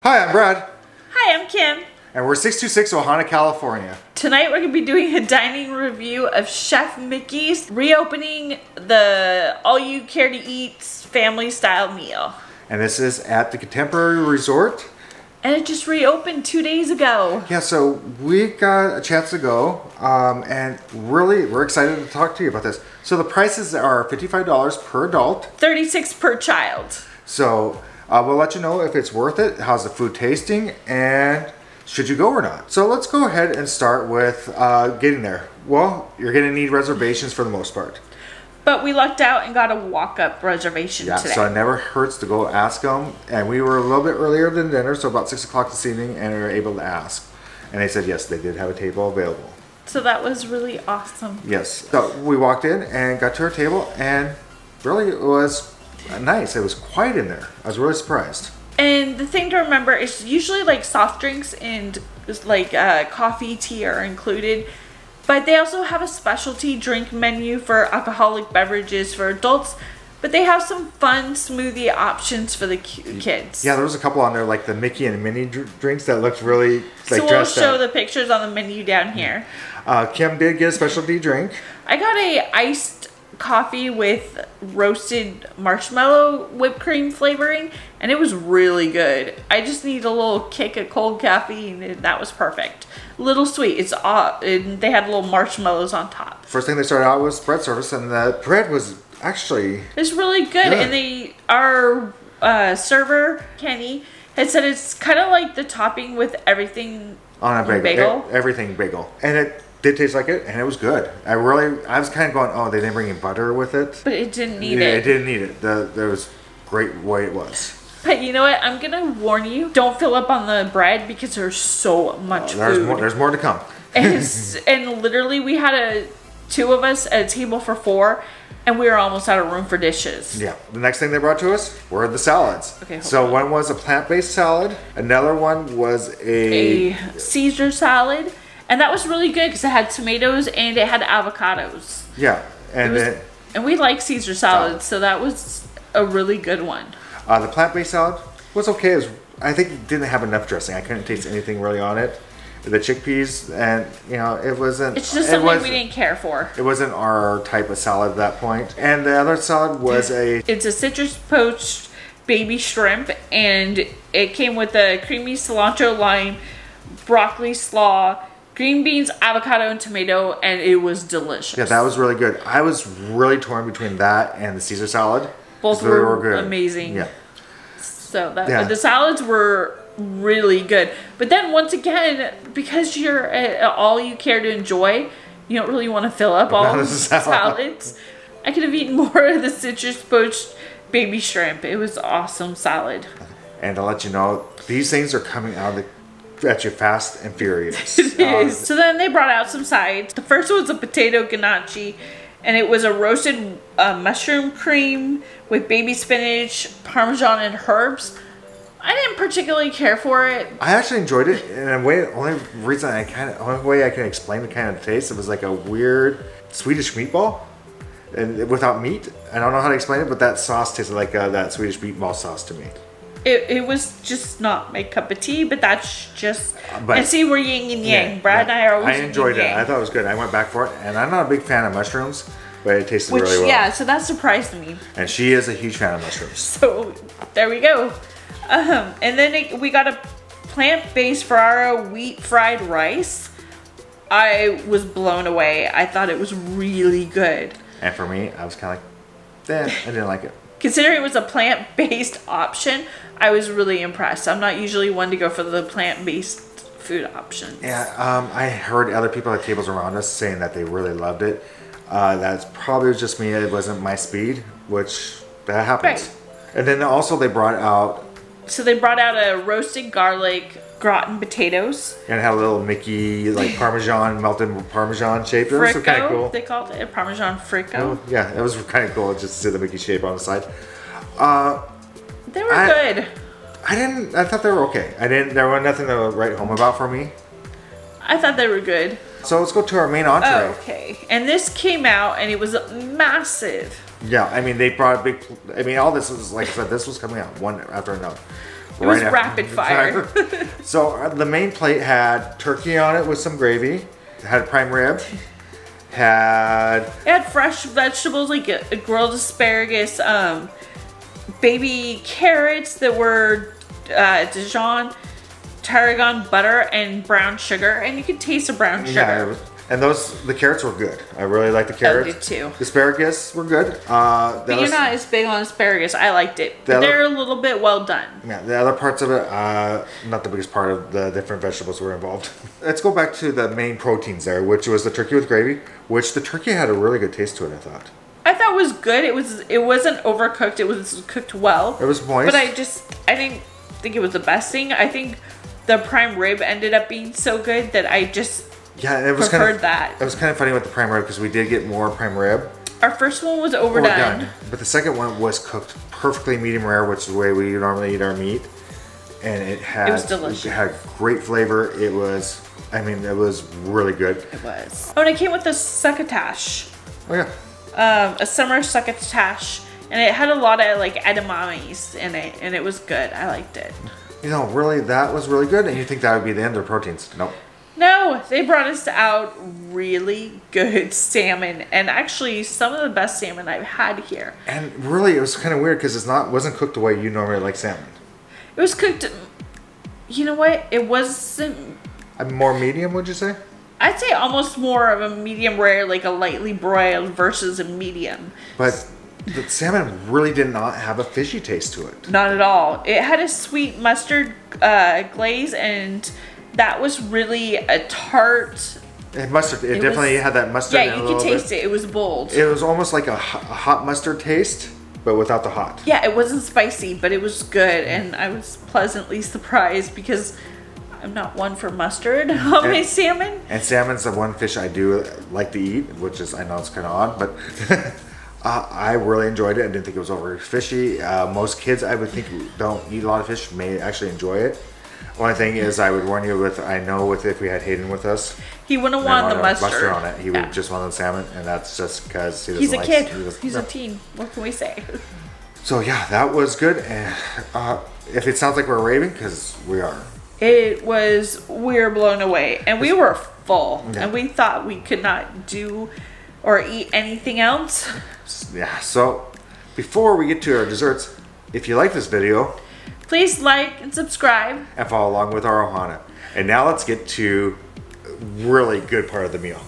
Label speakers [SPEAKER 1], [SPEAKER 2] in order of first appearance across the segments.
[SPEAKER 1] Hi, I'm Brad.
[SPEAKER 2] Hi, I'm Kim.
[SPEAKER 1] And we're 626 Ohana, California.
[SPEAKER 2] Tonight we're going to be doing a dining review of Chef Mickey's reopening the all-you-care-to-eat family-style meal.
[SPEAKER 1] And this is at the Contemporary Resort.
[SPEAKER 2] And it just reopened 2 days ago.
[SPEAKER 1] Yeah, so we got a chance to go, and really, we're excited to talk to you about this. So the prices are $55 per adult.
[SPEAKER 2] $36 per child.
[SPEAKER 1] So we'll let you know if it's worth it, how's the food tasting, and should you go or not. So let's go ahead and start with getting there. Well, you're going to need reservations for the most part.
[SPEAKER 2] But we lucked out and got a walk-up reservation today.
[SPEAKER 1] So it never hurts to go ask them. And we were a little bit earlier than dinner, so about 6 o'clock this evening, and we were able to ask. And they said yes, they did have a table available.
[SPEAKER 2] So that was really awesome.
[SPEAKER 1] Yes. So we walked in and got to our table, and really it was nice. It was quiet in there. I was really surprised.
[SPEAKER 2] And the thing to remember is usually like soft drinks and like coffee, tea are included. But they also have a specialty drink menu for alcoholic beverages for adults. But they have some fun smoothie options for the kids.
[SPEAKER 1] Yeah, there was a couple on there, like the Mickey and Minnie drinks that looked really like
[SPEAKER 2] so we'll show the pictures on the menu down here.
[SPEAKER 1] Kim did get a specialty drink.
[SPEAKER 2] I got a iced coffee with roasted marshmallow whipped cream flavoring, and it was really good. I just need a little kick of cold caffeine, and that was perfect. A little sweet. And they had little marshmallows on top.
[SPEAKER 1] First thing they started out was bread service, and the bread was actually
[SPEAKER 2] it's really good. And our server Kenny had said it's kind of like the topping with everything
[SPEAKER 1] on a bagel. Everything bagel, and it did taste like it, and it was good. I was kind of going, oh, they didn't bring in butter with it.
[SPEAKER 2] But it didn't need it.
[SPEAKER 1] It didn't need it. There was great way it was.
[SPEAKER 2] But you know what? I'm going to warn you. Don't fill up on the bread because there's so much food.
[SPEAKER 1] There's more to come.
[SPEAKER 2] And literally we had two of us at a table for 4, and we were almost out of room for dishes.
[SPEAKER 1] Yeah. The next thing they brought to us were the salads.
[SPEAKER 2] Okay,
[SPEAKER 1] so one was a plant-based salad. Another one was a
[SPEAKER 2] Caesar salad. And that was really good because it had tomatoes and it had avocados.
[SPEAKER 1] Yeah.
[SPEAKER 2] And we like Caesar salads, so that was a really good one.
[SPEAKER 1] The plant-based salad was okay. I think it didn't have enough dressing. I couldn't taste anything really on it. The chickpeas, and it wasn't.
[SPEAKER 2] It's just something we didn't care for.
[SPEAKER 1] It wasn't our type of salad at that point. And the other salad was it's
[SPEAKER 2] a citrus poached baby shrimp, and it came with a creamy cilantro lime, broccoli slaw, green beans, avocado, and tomato, and it was delicious.
[SPEAKER 1] Yeah, that was really good. I was really torn between that and the Caesar salad.
[SPEAKER 2] Both were good. Amazing.
[SPEAKER 1] Yeah.
[SPEAKER 2] So the salads were really good. But then once again, because you're all you care to enjoy, you don't really want to fill up all the salads. I could have eaten more of the citrus poached baby shrimp. It was awesome salad.
[SPEAKER 1] And to let you know, these things are coming out of at you fast and furious.
[SPEAKER 2] It is. So then they brought out some sides. The first one was a potato ganache, and it was a roasted mushroom cream with baby spinach, parmesan, and herbs. I didn't particularly care for it. I
[SPEAKER 1] actually enjoyed it in a way. Only way I can explain the kind of taste, it was like a weird Swedish meatball, and without meat. I don't know how to explain it, but that sauce tasted like that Swedish meatball sauce to me.
[SPEAKER 2] It was just not my cup of tea, but that's just... and see, we're yin and yang.
[SPEAKER 1] Yeah,
[SPEAKER 2] Brad and I are always
[SPEAKER 1] I enjoyed it. I thought it was good. I went back for it, and I'm not a big fan of mushrooms, but it tasted really well.
[SPEAKER 2] Yeah, so that surprised me.
[SPEAKER 1] And she is a huge fan of mushrooms.
[SPEAKER 2] So, there we go. And then we got a plant-based Ferraro wheat fried rice. I was blown away. I thought it was really good.
[SPEAKER 1] And for me, I was kind of like, I didn't like it.
[SPEAKER 2] Considering it was a plant-based option, I was really impressed. I'm not usually one to go for the plant-based food options.
[SPEAKER 1] Yeah, I heard other people at tables around us saying that they really loved it. That's probably just me. It wasn't my speed, which that happens. Right. And then also they brought out...
[SPEAKER 2] So they brought out a roasted garlic gratin potatoes.
[SPEAKER 1] And it had a little Mickey, like Parmesan, melted Parmesan shape. It was kind of cool.
[SPEAKER 2] They called it Parmesan fricco.
[SPEAKER 1] Oh, yeah, it was kind of cool just to see the Mickey shape on the side.
[SPEAKER 2] They were good.
[SPEAKER 1] I thought they were okay. There was nothing to write home about for me.
[SPEAKER 2] I thought they were good.
[SPEAKER 1] So let's go to our main entree.
[SPEAKER 2] Oh, okay. And this came out and it was massive.
[SPEAKER 1] Yeah, I mean, they brought a big... I mean, all this was, like I said, this was coming out one after another.
[SPEAKER 2] It was rapid fire.
[SPEAKER 1] So the main plate had turkey on it with some gravy. It had prime rib. It
[SPEAKER 2] had fresh vegetables like a grilled asparagus, baby carrots that were Dijon, tarragon butter, and brown sugar. And you could taste the brown sugar.
[SPEAKER 1] Yeah, and the carrots were good. I really liked the carrots.
[SPEAKER 2] I did too.
[SPEAKER 1] The asparagus were good.
[SPEAKER 2] But you're not as big on asparagus. I liked it. But they're a little bit well done.
[SPEAKER 1] Yeah, the other parts of it, not the biggest part of the different vegetables were involved. Let's go back to the main proteins there, which was the turkey with gravy, which the turkey had a really good taste to it, I thought.
[SPEAKER 2] I thought it was good. It wasn't overcooked. It was cooked well.
[SPEAKER 1] It was moist.
[SPEAKER 2] But I didn't think it was the best thing. I think the prime rib ended up being so good that I just preferred that.
[SPEAKER 1] It was kind of funny with the prime rib because we did get more prime rib.
[SPEAKER 2] Our first one was overdone.
[SPEAKER 1] But the second one was cooked perfectly medium rare, which is the way we normally eat our meat. And it was delicious. It had great flavor. It was really good.
[SPEAKER 2] It was. Oh, and it came with a succotash.
[SPEAKER 1] Oh, yeah.
[SPEAKER 2] A summer succotash. And it had a lot of like edamames in it. And it was good. I liked it.
[SPEAKER 1] You know, really, that was really good. And you think that would be the end of proteins. Nope.
[SPEAKER 2] No, they brought us out really good salmon, and actually some of the best salmon I've had here.
[SPEAKER 1] And really, it was kind of weird because wasn't cooked the way you normally like salmon.
[SPEAKER 2] It was cooked. You know what? It wasn't.
[SPEAKER 1] A more medium, would you say?
[SPEAKER 2] I'd say almost more of a medium rare, like a lightly broiled versus a medium.
[SPEAKER 1] But the salmon really did not have a fishy taste to it.
[SPEAKER 2] Not at all. It had a sweet mustard glaze, and that was really a tart.
[SPEAKER 1] Mustard. It definitely had that mustard.
[SPEAKER 2] Yeah, you could taste it. It was bold.
[SPEAKER 1] It was almost like a hot mustard taste, but without the hot.
[SPEAKER 2] Yeah, it wasn't spicy, but it was good, and I was pleasantly surprised because I'm not one for mustard on my salmon.
[SPEAKER 1] And salmon's the one fish I do like to eat, which is, I know it's kind of odd, but I really enjoyed it. I didn't think it was over fishy. Most kids, I would think, don't eat a lot of fish, may actually enjoy it. Only thing is, I would warn you if we had Hayden with us,
[SPEAKER 2] he wouldn't want the mustard
[SPEAKER 1] on it. He would just want the salmon, and that's just because
[SPEAKER 2] he's a kid. He's a teen. What can we say?
[SPEAKER 1] So yeah, that was good. And if it sounds like we're raving, because we are.
[SPEAKER 2] We were blown away, and we were full, and we thought we could not do or eat anything else.
[SPEAKER 1] Yeah. So before we get to our desserts, if you like this video,
[SPEAKER 2] please like and subscribe.
[SPEAKER 1] And follow along with our Ohana. And now let's get to a really good part of the meal.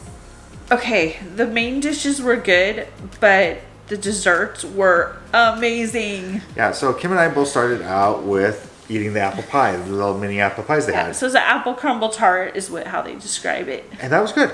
[SPEAKER 1] Okay,
[SPEAKER 2] the main dishes were good, but the desserts were amazing.
[SPEAKER 1] Yeah, so Kim and I both started out with eating the apple pie, the little mini apple pies they had.
[SPEAKER 2] So the apple crumble tart is how they describe it.
[SPEAKER 1] And that was good.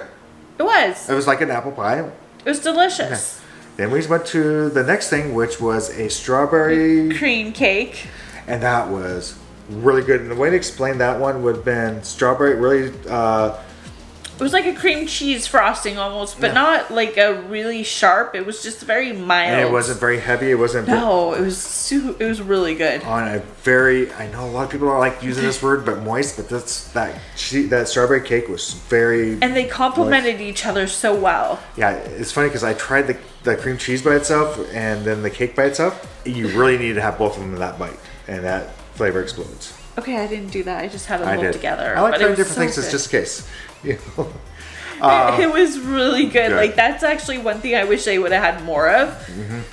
[SPEAKER 2] It was.
[SPEAKER 1] It was like an apple pie.
[SPEAKER 2] It was delicious.
[SPEAKER 1] Okay. Then we went to the next thing, which was a strawberry
[SPEAKER 2] cream cake.
[SPEAKER 1] And that was really good. And the way to explain that one would have been strawberry, really...
[SPEAKER 2] it was like a cream cheese frosting almost, but not like a really sharp. It was just very mild.
[SPEAKER 1] And it wasn't very heavy. It wasn't...
[SPEAKER 2] No, it was really good.
[SPEAKER 1] On a very... I know a lot of people don't like using this word, but moist. But that strawberry cake was very...
[SPEAKER 2] And they complemented each other so well.
[SPEAKER 1] Yeah, it's funny because I tried the cream cheese by itself and then the cake by itself. You really need to have both of them in that bite. And that flavor explodes.
[SPEAKER 2] Okay, I didn't do that. I just had them both together.
[SPEAKER 1] I like trying different things. It's just a case. You know?
[SPEAKER 2] It was really good. Like, that's actually one thing I wish they would have had more of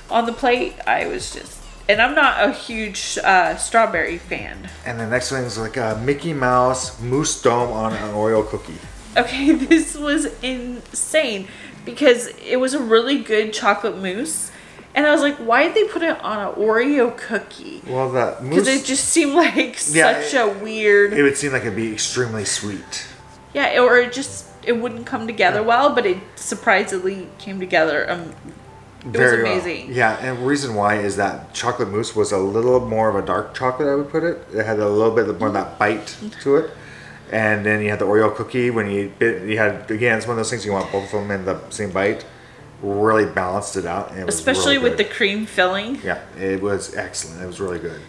[SPEAKER 2] on the plate. And I'm not a huge strawberry fan.
[SPEAKER 1] And the next thing is like a Mickey Mouse mousse dome on an Oreo cookie.
[SPEAKER 2] Okay, this was insane because it was a really good chocolate mousse. And I was like, why did they put it on an Oreo cookie?
[SPEAKER 1] Well, that mousse...
[SPEAKER 2] Because it just seemed like such a weird...
[SPEAKER 1] It would seem like it'd be extremely sweet.
[SPEAKER 2] Yeah, or it wouldn't come together well, but it surprisingly came together. It was amazing.
[SPEAKER 1] Well. Yeah, and the reason why is that chocolate mousse was a little more of a dark chocolate, I would put it. It had a little bit more of that bite to it. And then you had the Oreo cookie. When you had, again, it's one of those things you want both of them in the same bite. Really balanced it out. And it was
[SPEAKER 2] especially
[SPEAKER 1] really
[SPEAKER 2] with the cream filling.
[SPEAKER 1] Yeah, it was excellent. It was really good.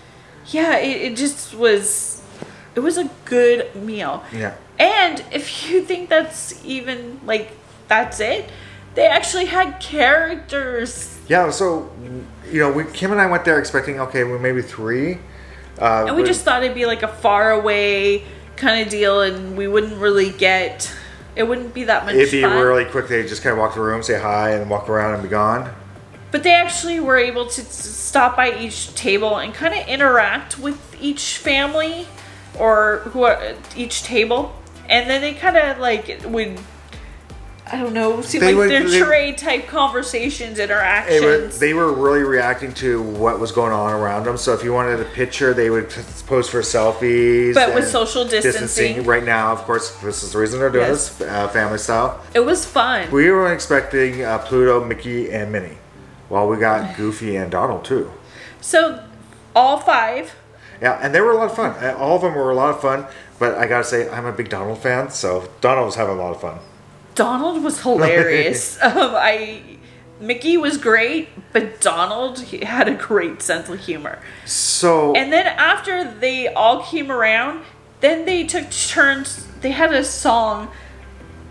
[SPEAKER 2] Yeah, it just was... It was a good meal.
[SPEAKER 1] Yeah.
[SPEAKER 2] And if you think that's even, like, that's it, they actually had characters.
[SPEAKER 1] Yeah, so, you know, Kim and I went there expecting, okay, well, maybe 3.
[SPEAKER 2] And we just thought it'd be like a far away kind of deal, and we wouldn't really get, it wouldn't be that much fun.
[SPEAKER 1] It'd be really quick. They just kind of walk the room, say hi, and walk around and be gone.
[SPEAKER 2] But they actually were able to stop by each table and kind of interact with each family or each table. And then they kind of like would, I don't know, seem like their charade type conversations, interactions.
[SPEAKER 1] They were really reacting to what was going on around them. So if you wanted a picture, they would pose for selfies.
[SPEAKER 2] But with social distancing.
[SPEAKER 1] Right now, of course, this is the reason they're doing this, family style.
[SPEAKER 2] It was fun.
[SPEAKER 1] We were expecting Pluto, Mickey, and Minnie. Well, we got Goofy and Donald too.
[SPEAKER 2] So all 5.
[SPEAKER 1] Yeah, and they were a lot of fun. All of them were a lot of fun. But I gotta say, I'm a big Donald fan, so Donald was having a lot of fun.
[SPEAKER 2] Donald was hilarious. Mickey was great, but Donald had a great sense of humor. And then after they all came around, then they took turns. They had a song,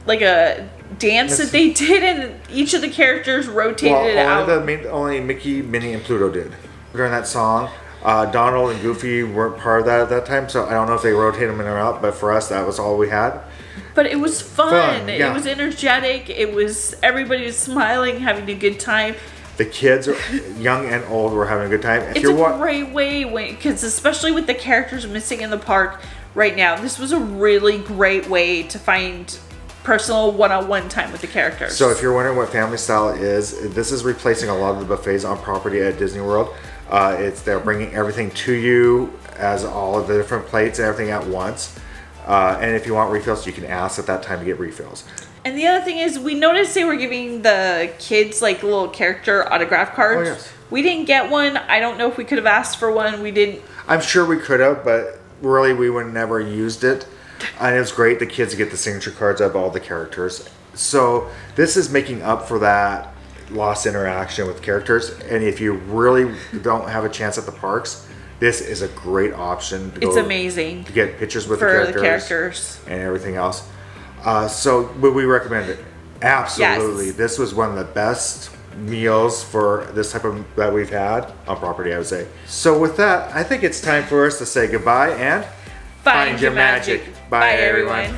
[SPEAKER 2] like a dance that they did, and each of the characters rotated it out.
[SPEAKER 1] Only Mickey, Minnie, and Pluto did during that song. Donald and Goofy weren't part of that at that time, so I don't know if they rotated them in or out, but for us, that was all we had.
[SPEAKER 2] But it was fun. It was energetic. Everybody was smiling, having a good time.
[SPEAKER 1] The kids, young and old, were having a good time.
[SPEAKER 2] It's a great way, because especially with the characters missing in the park right now, this was a really great way to find personal one-on-one time with the characters.
[SPEAKER 1] So if you're wondering what family style is, this is replacing a lot of the buffets on property at Disney World. They're bringing everything to you as all of the different plates and everything at once. And if you want refills, you can ask at that time to get refills.
[SPEAKER 2] And the other thing is, we noticed they were giving the kids like little character autograph cards.
[SPEAKER 1] Oh, yes.
[SPEAKER 2] We didn't get one. I don't know if we could have asked for one. We didn't.
[SPEAKER 1] I'm sure we could have, but really we would never used it. And it was great. The kids get the signature cards of all the characters. So this is making up for that lost interaction with characters. And if you really don't have a chance at the parks, this is a great option.
[SPEAKER 2] It's amazing
[SPEAKER 1] to get pictures with the
[SPEAKER 2] characters
[SPEAKER 1] and everything else. So would we recommend it? Absolutely. Yes. This was one of the best meals for this type of that we've had on property, I would say. So with that, I think it's time for us to say goodbye and
[SPEAKER 2] find your magic.
[SPEAKER 1] Bye everyone.